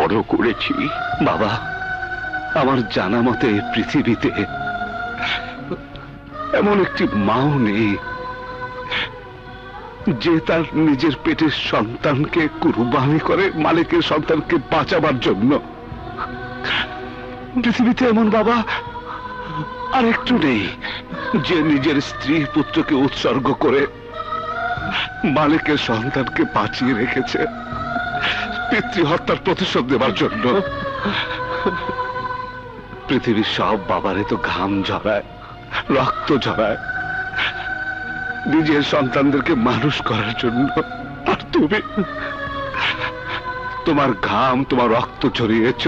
বড় করেছি। বাবা, আমার জানা মতে পৃথিবীতে এমন একটি মাও নেই যে তার নিজের পেটের সন্তানকে কুরবানি করে মালিকের সন্তানকে বাঁচাবার জন্য। পৃথিবীতে এমন বাবা আরেকটু নেই যে নিজের স্ত্রী পুত্রকে উৎসর্গ করে মালিকের সন্তানকে বাঁচিয়ে রেখেছে পিতৃহত্যার প্রতিশোধ দেবার জন্য। পৃথিবীর সব বাবারে তো ঘাম ঝরায়, রক্ত ঝরায় নিজের সন্তানদেরকে মানুষ করার জন্য, আর তুমি তোমার ঘাম তোমার রক্ত ঝরিয়েছ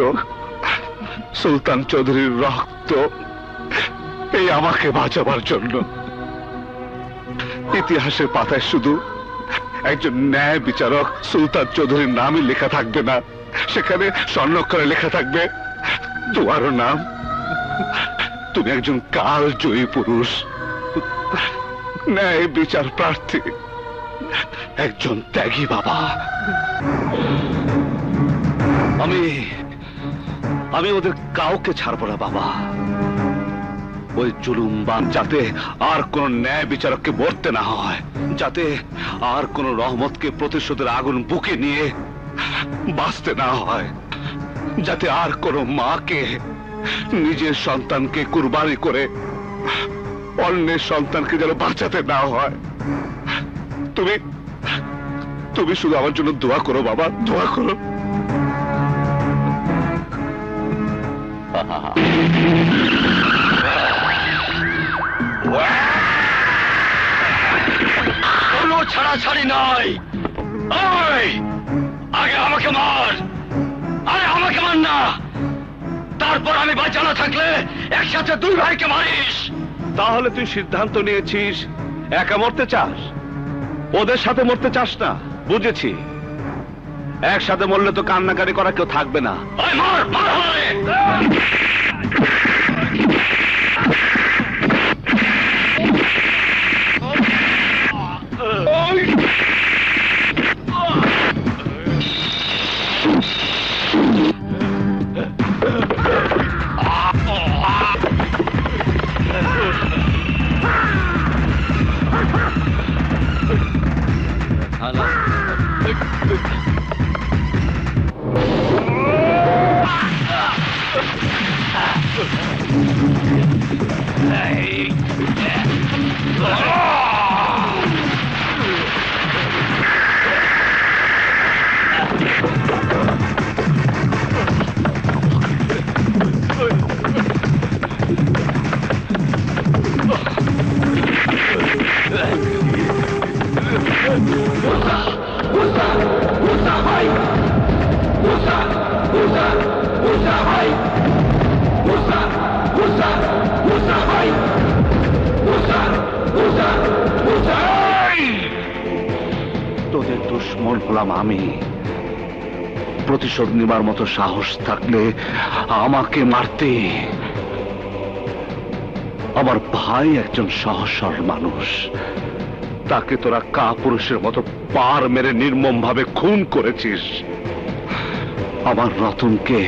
সুলতান চৌধুরীর রক্ত এই আমাকে বাঁচাবার জন্য। ইতিহাসের পাতায় শুধু একজন ন্যায় বিচারক সুলতান চৌধুরীর নামই লেখা থাকবে না, সেখানে স্বর্ণাক্ষরে লেখা থাকবে তোমারও নাম। তুমি একজন কালজয়ী পুরুষ, ন্যায় বিচার প্রার্থী, একজন ত্যাগী বাবা। আমি ওদের কাউকে ছাড়বো না বাবা। ওই জুলুমবান যাতে আর কোন ন্যায় বিচারককে মরতে না হয়, যাতে আর কোন রহমতকে প্রতিশোধের আগুন বুকে নিয়ে বাঁচতে না হয়, যাতে আর কোন মাকে নিজের সন্তানকে কুরবানি করে অন্যের সন্তানকে যেন বাঁচাতে না হয়। তুমি শুধু আমার জন্য দোয়া করো বাবা, দোয়া করো। কোনো ছাড়াছাড়ি নাই। আগে আমাকে মার, আরে আমাকে মার না, তারপর আমি বাঁচা না থাকলে একসাথে দুই ভাইকে মারিস। তাহলে তুই সিদ্ধান্ত নিয়েছিস একা মরতে চাস, ওদের সাথে মরতে চাস না। বুঝেছি, একসাথে মরলে তো কান্নাকারি করা কেউ থাকবে না। মার মার। তোদের দুশ্মন হলাম আমি। প্রতিশোধ নেবার মতো সাহস থাকলে আমাকে মারতে। আমার ভাই একজন সহজ সরল মানুষ, তাকে তোরা কাপুরুষের মতো পার মেরে নির্মম ভাবে খুন করেছিস। আমার রতনকে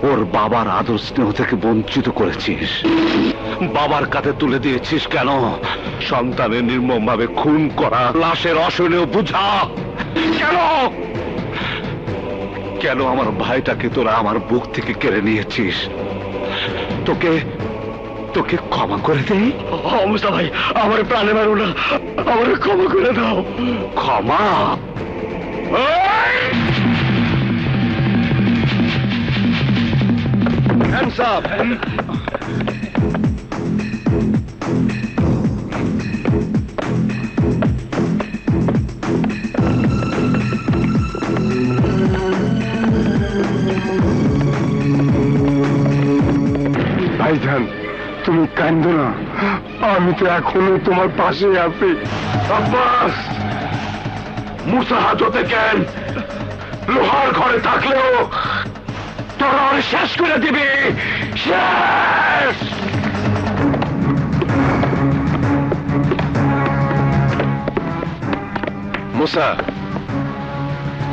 ওর বাবার আদর স্নেহ থেকে বঞ্চিত করেছিস, বাবার কাছে তুলে দিয়েছিস। কেন? সন্তানের নির্মম ভাবে খুন করা লাশের অসহনীয় বুঝা। কেন কেন আমার ভাইটাকে তোরা আমার বুক থেকে কেড়ে নিয়েছিস? তোকে তোকে ক্ষমা করে দেই? মুস্তা ভাই, আমার প্রাণে মারো না, আমার ক্ষমা করে দাও। ক্ষমা? Hands up! ভাইজান, তুমি কান্দো না, আমি তো এখনো তোমার পাশে আছি। আব্বাস, মুসা হাজতে কেন লোহার ঘরে থাকলেও তোরা ওরে শেষ করে দিবি, শেষ। মুসা,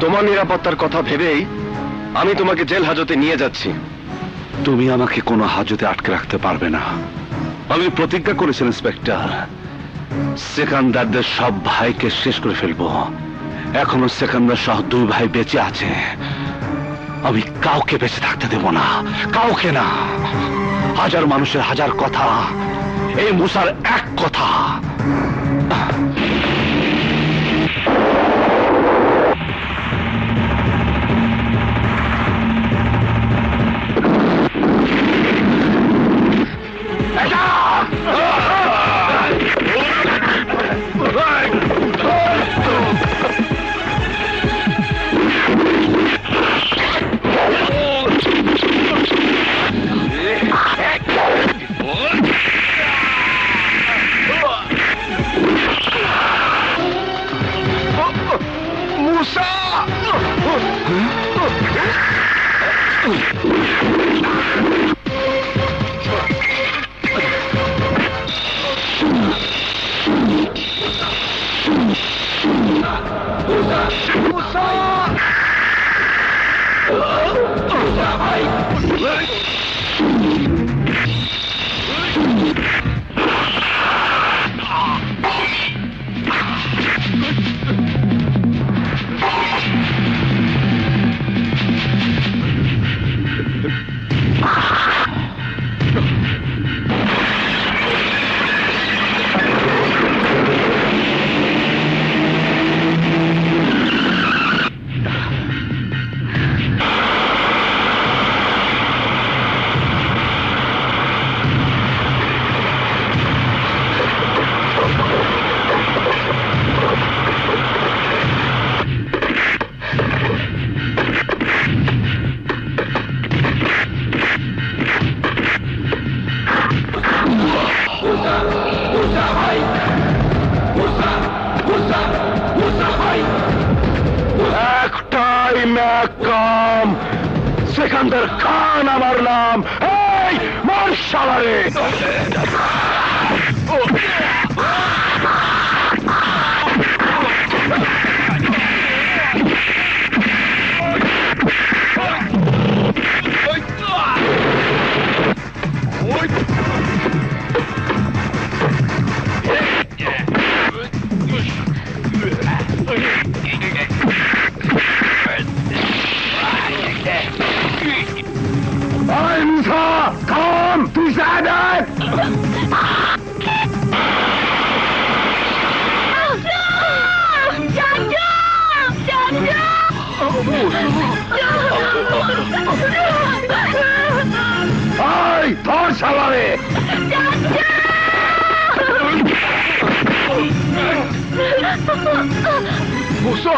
তোমার নিরাপত্তার কথা ভেবেই আমি তোমাকে জেল হাজতে নিয়ে যাচ্ছি। তুমি আমাকে কোনো হাজতে আটকে রাখতে পারবে না। আমি প্রতিজ্ঞা করেছি ইন্সপেক্টর, সেকান্দারদের সব ভাইকে শেষ করে ফেলবো। এখনো সেকান্দার সহ 2 ভাই বেঁচে আছে। আমি কাউকে বেঁচে থাকতে দেব না, কাউকে না। হাজার মানুষের হাজার কথা, এই মুসার এক কথা। একটাই ম্যাকাম, সেকান্দার খান আমার নাম। এই মার শালারে! Musa, komm, du Sadat! Hey, ধর শালারে! মুসা!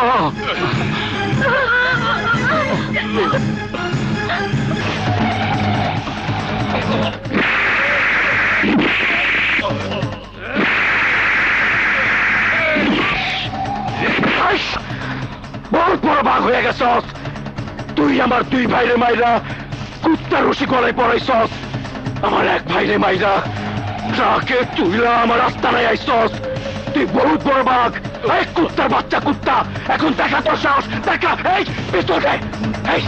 বহুত বড় বাঘ হয়ে গেছস তুই। আমার 2 ভাইরে মাইরা কুত্তার রশি গলায় পড়াইছস। আমার 1 ভাইরে মাইরা ট্রাকে তুইলা আমার আস্তানায় আইছস। তুই বহুত বড় বাঘ, এই কুত্তার বাচ্চা কুত্তা। এখন দেখা তোর সাহস, দেখা। এই পিস্তল দে। এই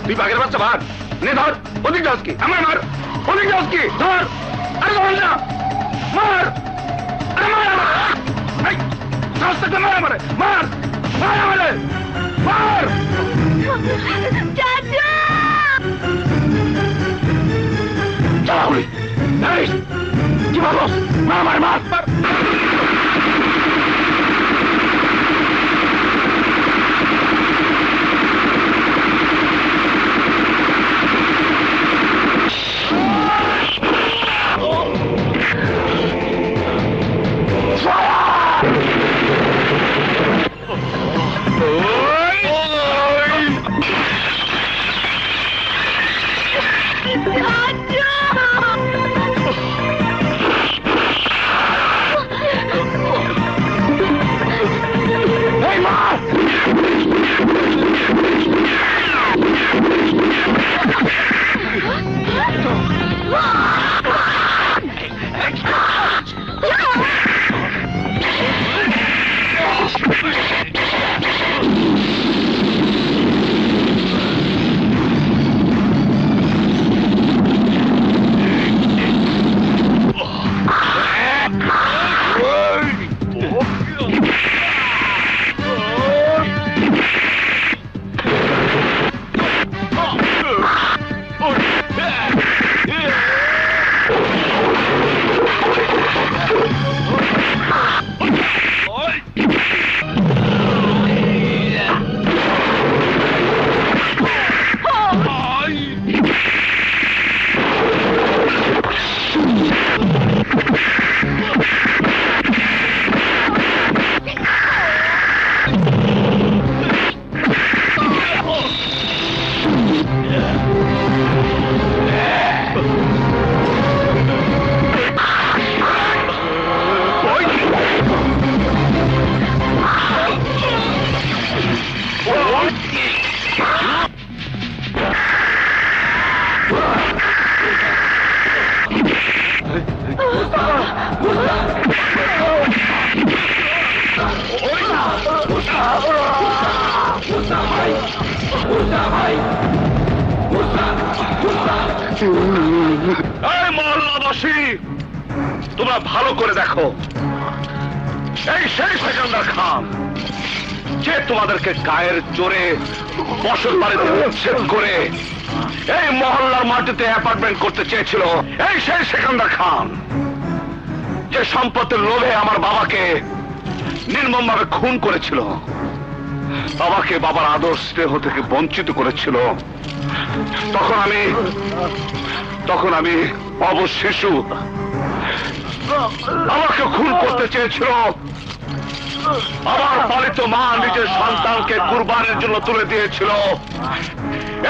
তুই বাঘের বাচ্চা ভাগ নে, ধর। অধিক যাস কি আমার মার, অধিক যাস কি ধর। আরে ধর না, মার। আরে মার আমার, এই সাহস থাকলে মার আমারে, মার মার আমারে, মার। চাচা চালাউলি, এই কি ভাবস? মার মার মার মার। এই মহল্লাবাসী, তোমরা ভালো করে দেখো, এই সেই সেকেন্দার খান যে তোমাদেরকে গায়ের জোরে বসত বাড়িতে উচ্ছেদ করে এই মহল্লার মাটিতে অ্যাপার্টমেন্ট করতে চেয়েছিল। এই সেই সেকেন্দার খান যে সম্পত্তির লোভে আমার বাবাকে নির্মমভাবে খুন করেছিল, বাবাকে বাবার আদর স্নেহ থেকে বঞ্চিত করেছিল। তখন আমি অবশ শিশু, আমাকে খুন করতে চেয়েছিল। আমার পালিত মা নিজের সন্তানকে কুরবানির জন্য তুলে দিয়েছিল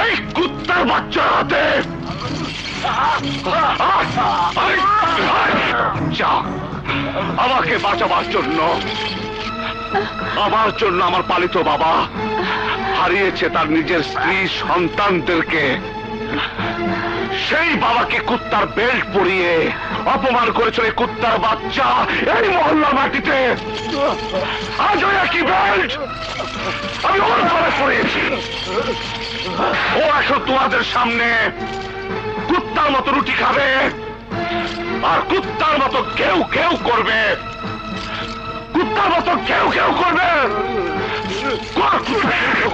এই কুত্তার বাচ্চার হাতে। আমাকে বাঁচাবার জন্য, আমার জন্য আমার পালিত বাবা হারিয়েছে তার নিজের স্ত্রী সন্তানদেরকে। সেই বাবাকে কুত্তার বেল্ট পরিয়ে অপমান করেছিল এই কুত্তার বাচ্চা এই মহল্লার মাটিতে। আজ ওই একই বেল্ট আমি ওর গলায় পরিয়েছি। ও এখন তোমাদের সামনে কুত্তার মতো রুটি খাবে আর কুত্তার মতো কেউ কেউ করবে, কুত্তার মতো কেউ কেউ করবে। কুত্তা কেউ কেউ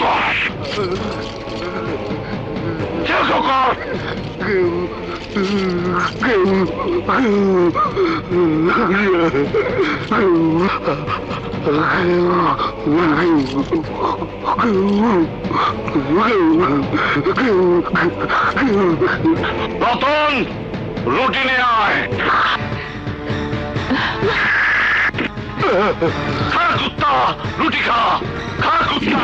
কর। রতন, রুটি নিয়ে আয়। খা কুত্তা, রুটি খা, খা কুত্তা।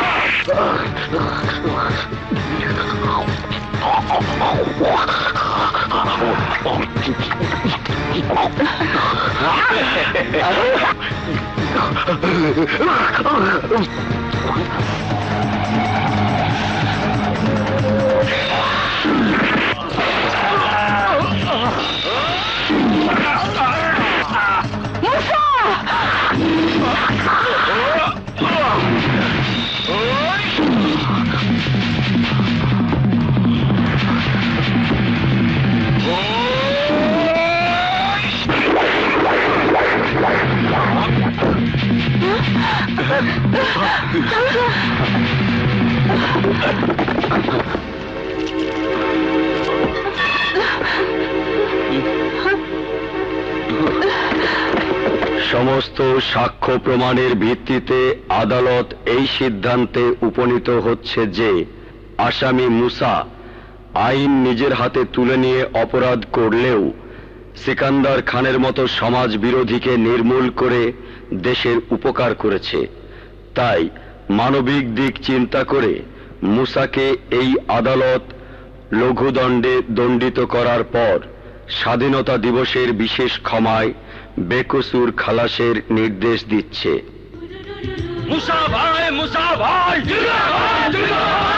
সমস্ত সাক্ষ্য প্রমাণের ভিত্তিতে আদালত এই সিদ্ধান্তে উপনীত হচ্ছে যে আসামি মুসা আইন নিজের হাতে তুলে নিয়ে অপরাধ করলেও সিকান্দার খানের মতো সমাজ বিরোধীকে নির্মূল করে দেশের উপকার করেছে। তাই মানবিক দিক চিন্তা করে মুসাকে এই আদালত লঘুদণ্ডে দণ্ডিত করার পর স্বাধীনতা দিবসের বিশেষ ক্ষমায় বেকসুর খালাসের নির্দেশ দিচ্ছে। মুসা ভাই, মুসা ভাই, জিন্দাবাদ, জিন্দাবাদ।